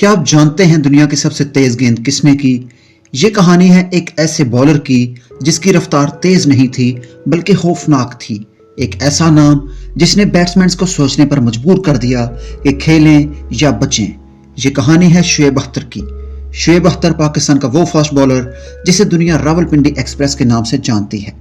क्या आप जानते हैं दुनिया की सबसे तेज गेंद किसने की? ये कहानी है एक ऐसे बॉलर की जिसकी रफ्तार तेज नहीं थी बल्कि खौफनाक थी। एक ऐसा नाम जिसने बैट्समैन को सोचने पर मजबूर कर दिया कि खेलें या बचें। ये कहानी है शुएब अख्तर की। शुएब अख्तर पाकिस्तान का वो फास्ट बॉलर जिसे दुनिया रावलपिंडी एक्सप्रेस के नाम से जानती है,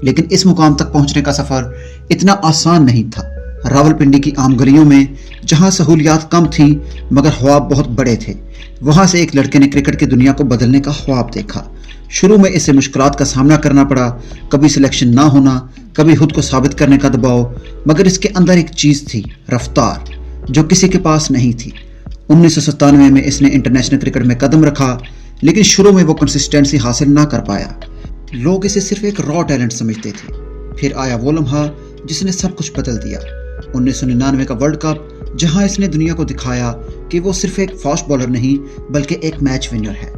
लेकिन इस मुकाम तक पहुंचने का सफर इतना आसान नहीं था। रावलपिंडी की आम गलियों में जहां सहूलियात कम थी मगर ख्वाब बहुत बड़े थे, वहां से एक लड़के ने क्रिकेट की दुनिया को बदलने का ख्वाब देखा। शुरू में इसे मुश्किलात का सामना करना पड़ा, कभी सिलेक्शन ना होना, कभी खुद को साबित करने का दबाव, मगर इसके अंदर एक चीज थी, रफ्तार, जो किसी के पास नहीं थी। 1997 में इसने इंटरनेशनल क्रिकेट में कदम रखा, लेकिन शुरू में वो कंसिस्टेंसी हासिल ना कर पाया। लोग इसे सिर्फ एक रॉ टैलेंट समझते थे। फिर आया वो लम्हा जिसने सब कुछ बदल दिया, 1999 का वर्ल्ड कप, जहां इसने दुनिया को दिखाया कि वो सिर्फ एक फास्ट बॉलर नहीं बल्कि एक मैच विनर है।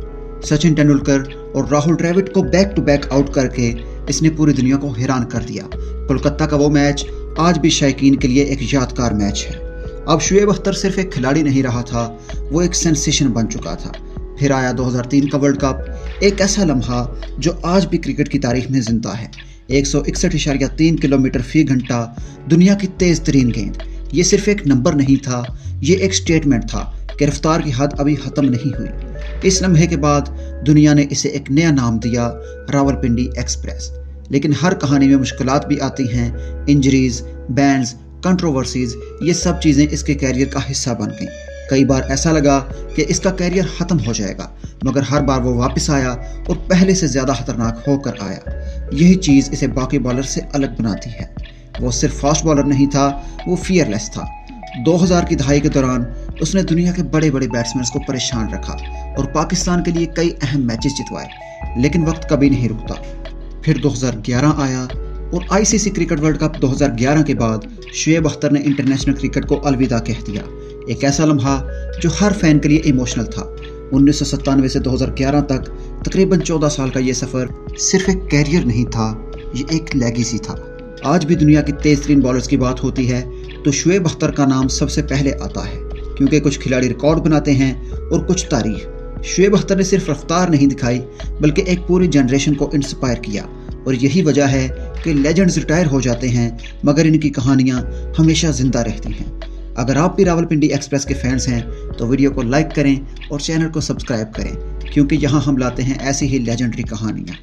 सचिन तेंदुलकर और राहुल द्रविड़ को बैक टू बैक आउट करके इसने पूरी दुनिया को हैरान कर दिया। कोलकाता का वो मैच आज भी शायकीन के लिए एक यादगार मैच है। अब शुएब अख्तर सिर्फ एक खिलाड़ी नहीं रहा था, वो एक सेंसेशन बन चुका था। फिर आया 2003 का वर्ल्ड कप, एक ऐसा लम्हा जो आज भी क्रिकेट की तारीख में जिंदा है। 161.3 किलोमीटर फी घंटा, दुनिया की तेज तरीन गेंद। ये सिर्फ एक नंबर नहीं था, ये एक स्टेटमेंट था कि रफ्तार की हद अभी खत्म नहीं हुई। इस लम्हे के बाद दुनिया ने इसे एक नया नाम दिया, रावलपिंडी एक्सप्रेस। लेकिन हर कहानी में मुश्किलात भी आती हैं, इंजरीज, बैंस, कंट्रोवर्सीज, ये सब चीज़ें इसके कैरियर का हिस्सा बन गईं। कई बार ऐसा लगा कि इसका कैरियर ख़त्म हो जाएगा, मगर हर बार वो वापस आया और पहले से ज़्यादा खतरनाक होकर आया। यही चीज़ इसे बाकी बॉलर से अलग बनाती है। वो सिर्फ फास्ट बॉलर नहीं था, वो फियरलेस था। 2000 की दहाई के दौरान उसने दुनिया के बड़े बड़े बैट्समैन को परेशान रखा और पाकिस्तान के लिए कई अहम मैचेस जितवाए, लेकिन वक्त कभी नहीं रुकता। फिर 2011 आया और आईसीसी क्रिकेट वर्ल्ड कप 2011 के बाद शुएब अख्तर ने इंटरनेशनल क्रिकेट को अलविदा कह दिया। एक ऐसा लम्हा जो हर फैन के लिए इमोशनल था। 1997 से 2011 तक तकरीबन 14 साल का ये सफ़र सिर्फ एक कैरियर नहीं था, ये एक लेगेसी था। आज भी दुनिया की तेज तरीन बॉलर्स की बात होती है तो शुएब अख्तर का नाम सबसे पहले आता है, क्योंकि कुछ खिलाड़ी रिकॉर्ड बनाते हैं और कुछ तारीख। शुएब अख्तर ने सिर्फ रफ्तार नहीं दिखाई बल्कि एक पूरी जनरेशन को इंस्पायर किया, और यही वजह है कि लेजेंड्स रिटायर हो जाते हैं मगर इनकी कहानियाँ हमेशा जिंदा रहती हैं। अगर आप भी रावलपिंडी एक्सप्रेस के फैंस हैं तो वीडियो को लाइक करें और चैनल को सब्सक्राइब करें, क्योंकि यहाँ हम लाते हैं ऐसी ही लेजेंडरी कहानियाँ।